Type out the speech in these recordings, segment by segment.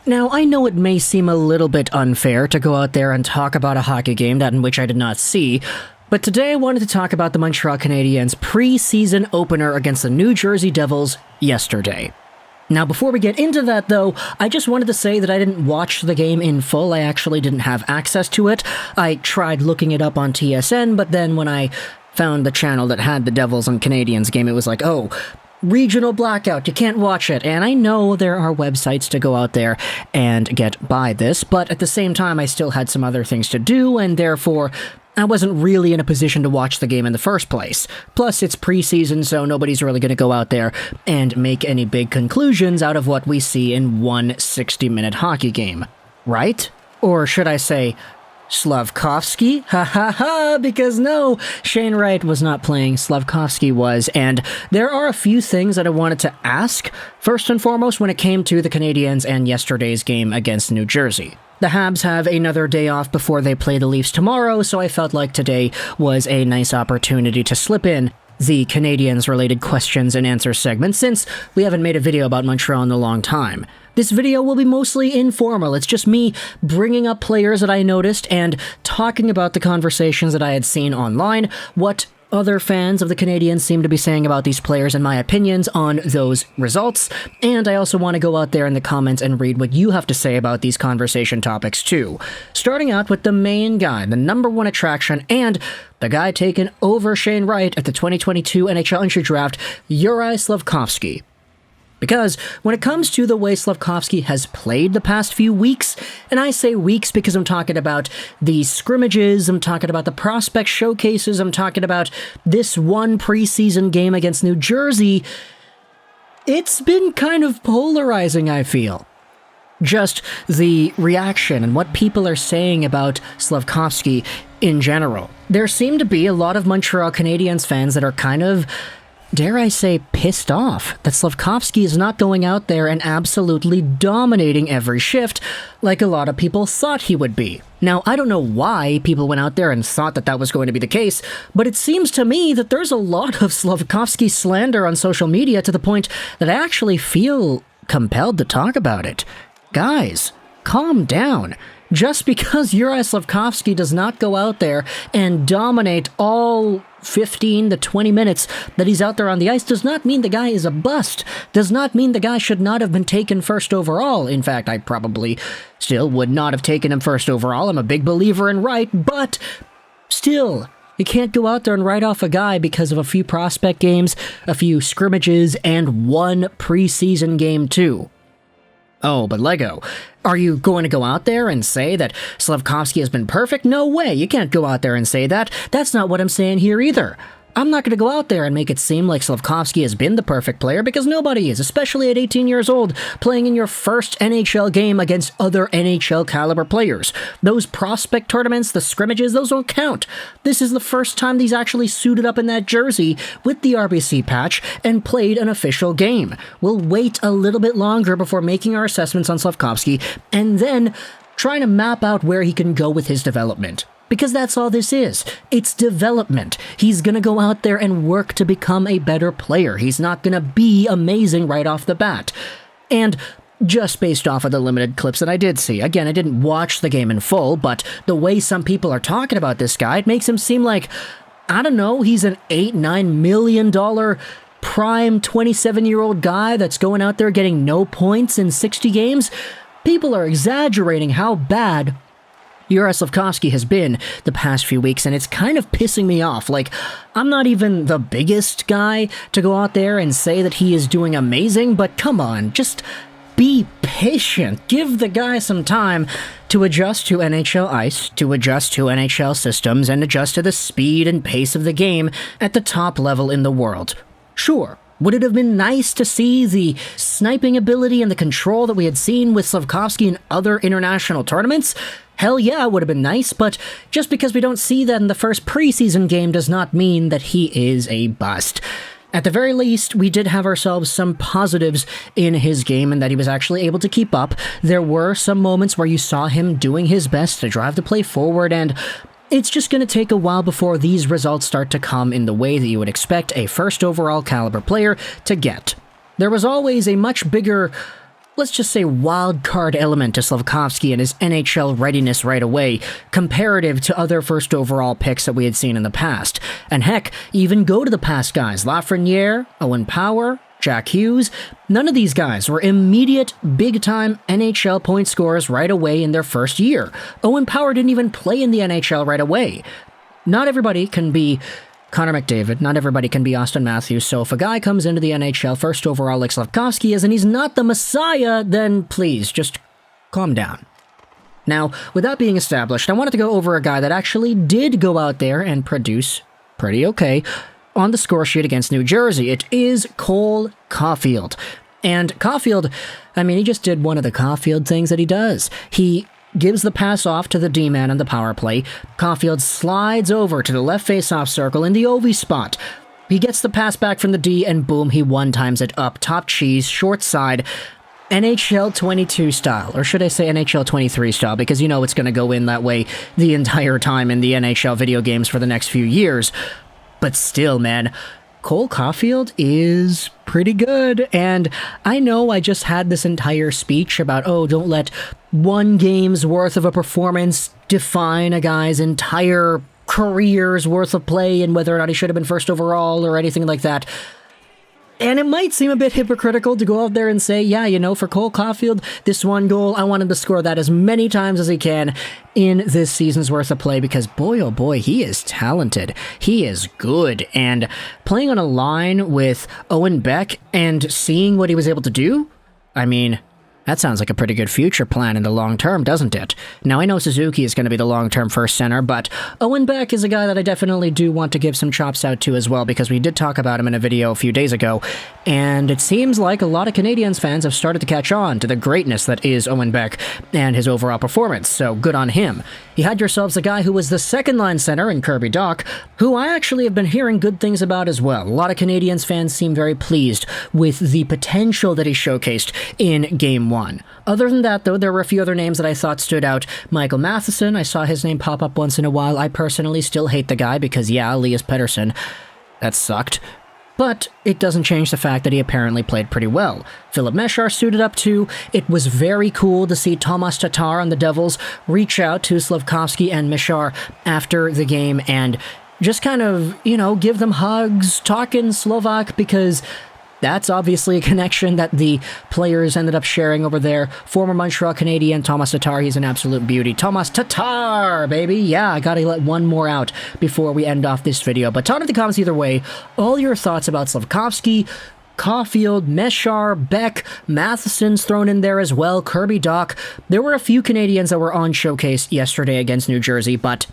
Now, I know it may seem a little bit unfair to go out there and talk about a hockey game that in which I did not see, but today I wanted to talk about the Montreal Canadiens' preseason opener against the New Jersey Devils yesterday. Now, before we get into that, though, I just wanted to say that I didn't watch the game in full. I actually didn't have access to it. I tried looking it up on TSN, but then when I found the channel that had the Devils and Canadiens game, it was like, oh, regional blackout, you can't watch it. And I know there are websites to go out there and get by this, but at the same time, I still had some other things to do, and therefore, I wasn't really in a position to watch the game in the first place. Plus, it's preseason, so nobody's really going to go out there and make any big conclusions out of what we see in one 60-minute hockey game. Right? Or should I say, Slavkovsky? Ha ha ha, because no, Shane Wright was not playing, Slavkovsky was, and there are a few things that I wanted to ask, first and foremost when it came to the Canadiens and yesterday's game against New Jersey. The Habs have another day off before they play the Leafs tomorrow, so I felt like today was a nice opportunity to slip in the Canadiens-related questions and answers segment, since we haven't made a video about Montreal in a long time. This video will be mostly informal. It's just me bringing up players that I noticed and talking about the conversations that I had seen online, what other fans of the Canadiens seem to be saying about these players and my opinions on those results, and I also want to go out there in the comments and read what you have to say about these conversation topics too. Starting out with the main guy, the number one attraction, and the guy taken over Shane Wright at the 2022 NHL Entry Draft, JURAJ SLAFKOVSKY. Because when it comes to the way Slavkovsky has played the past few weeks, and I say weeks because I'm talking about the scrimmages, I'm talking about the prospect showcases, I'm talking about this one preseason game against New Jersey, it's been kind of polarizing, I feel. Just the reaction and what people are saying about Slavkovsky in general. There seem to be a lot of Montreal Canadiens fans that are kind of, dare I say, pissed off that Slavkovsky is not going out there and absolutely dominating every shift like a lot of people thought he would be. Now, I don't know why people went out there and thought that that was going to be the case, but it seems to me that there's a lot of Slavkovsky slander on social media to the point that I actually feel compelled to talk about it. Guys, calm down. Just because JURAJ SLAFKOVSKY does not go out there and dominate all 15 to 20 minutes that he's out there on the ice does not mean the guy is a bust. Does not mean the guy should not have been taken first overall. In fact, I probably still would not have taken him first overall. I'm a big believer in Wright, but still, you can't go out there and write off a guy because of a few prospect games, a few scrimmages, and one preseason game too. Oh, but Lego, are you going to go out there and say that Slavkovsky has been perfect? No way, you can't go out there and say that. That's not what I'm saying here either. I'm not going to go out there and make it seem like Slavkovsky has been the perfect player, because nobody is, especially at 18 years old, playing in your first NHL game against other NHL caliber players. Those prospect tournaments, the scrimmages, those don't count. This is the first time he's actually suited up in that jersey with the RBC patch and played an official game. We'll wait a little bit longer before making our assessments on Slavkovsky and then trying to map out where he can go with his development. Because that's all this is. It's development. He's gonna go out there and work to become a better player. He's not gonna be amazing right off the bat. And just based off of the limited clips that I did see, again, I didn't watch the game in full, but the way some people are talking about this guy, it makes him seem like, I don't know, he's an $8-9 million prime 27-year-old guy that's going out there getting no points in 60 games. People are exaggerating how bad JURAJ SLAFKOVSKY has been the past few weeks, and it's kind of pissing me off. Like, I'm not even the biggest guy to go out there and say that he is doing amazing, but come on, just be patient. Give the guy some time to adjust to NHL ice, to adjust to NHL systems, and adjust to the speed and pace of the game at the top level in the world. Sure, would it have been nice to see the sniping ability and the control that we had seen with Slavkovsky in other international tournaments? Hell yeah, it would have been nice, but just because we don't see that in the first preseason game does not mean that he is a bust. At the very least, we did have ourselves some positives in his game and that he was actually able to keep up. There were some moments where you saw him doing his best to drive the play forward, and it's just going to take a while before these results start to come in the way that you would expect a first overall caliber player to get. There was always a much bigger let's just say, wild card element to Slafkovsky and his NHL readiness right away, comparative to other first overall picks that we had seen in the past. And heck, even go to the past guys, Lafreniere, Owen Power, Jack Hughes. None of these guys were immediate, big-time NHL point scorers right away in their first year. Owen Power didn't even play in the NHL right away. Not everybody can be Connor McDavid, not everybody can be Austin Matthews, so if a guy comes into the NHL first overall like Slafkovsky is and he's not the Messiah, then please, just calm down. Now, with that being established, I wanted to go over a guy that actually did go out there and produce pretty okay on the score sheet against New Jersey. It is Cole Caufield. And Caufield, I mean, he just did one of the Caufield things that he does. He gives the pass off to the D-man on the power play. Caufield slides over to the left face-off circle in the Ovi spot. He gets the pass back from the D, and boom, he one-times it up. Top cheese, short side, NHL 22 style. Or should I say NHL 23 style, because you know it's going to go in that way the entire time in the NHL video games for the next few years. But still, man, Cole Caufield is pretty good, and I know I just had this entire speech about, oh, don't let one game's worth of a performance define a guy's entire career's worth of play and whether or not he should have been first overall or anything like that. And it might seem a bit hypocritical to go out there and say, yeah, you know, for Cole Caufield, this one goal, I want him to score that as many times as he can in this season's worth of play, because boy, oh boy, he is talented. He is good. And playing on a line with Owen Beck and seeing what he was able to do, I mean, that sounds like a pretty good future plan in the long term, doesn't it? Now, I know Suzuki is going to be the long-term first center, but Owen Beck is a guy that I definitely do want to give some chops out to as well, because we did talk about him in a video a few days ago, and it seems like a lot of Canadiens fans have started to catch on to the greatness that is Owen Beck and his overall performance, so good on him. You had yourselves a guy who was the second-line center in Kirby Dach, who I actually have been hearing good things about as well. A lot of Canadiens fans seem very pleased with the potential that he showcased in Game 1. Other than that, though, there were a few other names that I thought stood out. Michael Matheson, I saw his name pop up once in a while. I personally still hate the guy because, yeah, Elias Pettersson, that sucked. But it doesn't change the fact that he apparently played pretty well. Philip Mesar suited up too. It was very cool to see Tomas Tatar on the Devils reach out to Slafkovsky and Mesar after the game and just kind of, you know, give them hugs, talk in Slovak, because that's obviously a connection that the players ended up sharing over there. Former Montreal Canadian Tomas Tatar, he's an absolute beauty. Tomas Tatar, baby! Yeah, I gotta let one more out before we end off this video. But talk in the comments either way, all your thoughts about Slafkovsky, Caufield, Mesar, Beck, Matheson's thrown in there as well, Kirby Dach. There were a few Canadians that were on showcase yesterday against New Jersey, but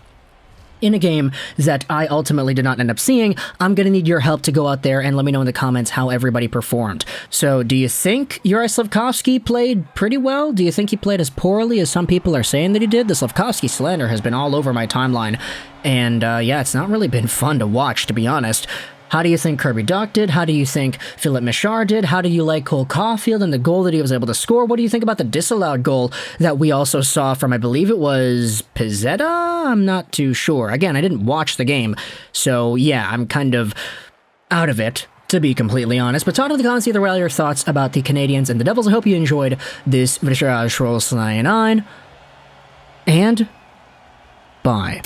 in a game that I ultimately did not end up seeing, I'm going to need your help to go out there and let me know in the comments how everybody performed. So, do you think JURAJ SLAFKOVSKY played pretty well? Do you think he played as poorly as some people are saying that he did? The Slafkovsky slander has been all over my timeline, and yeah, it's not really been fun to watch, to be honest. How do you think Kirby Dach did? How do you think Philip Mesar did? How do you like Cole Caufield and the goal that he was able to score? What do you think about the disallowed goal that we also saw from, I believe it was Pizzetta? I'm not too sure. Again, I didn't watch the game, so yeah, I'm kind of out of it, to be completely honest. But talk in the comments either way all your thoughts about the Canadiens and the Devils. I hope you enjoyed this JURAJ SLAFKOVSKY, and bye.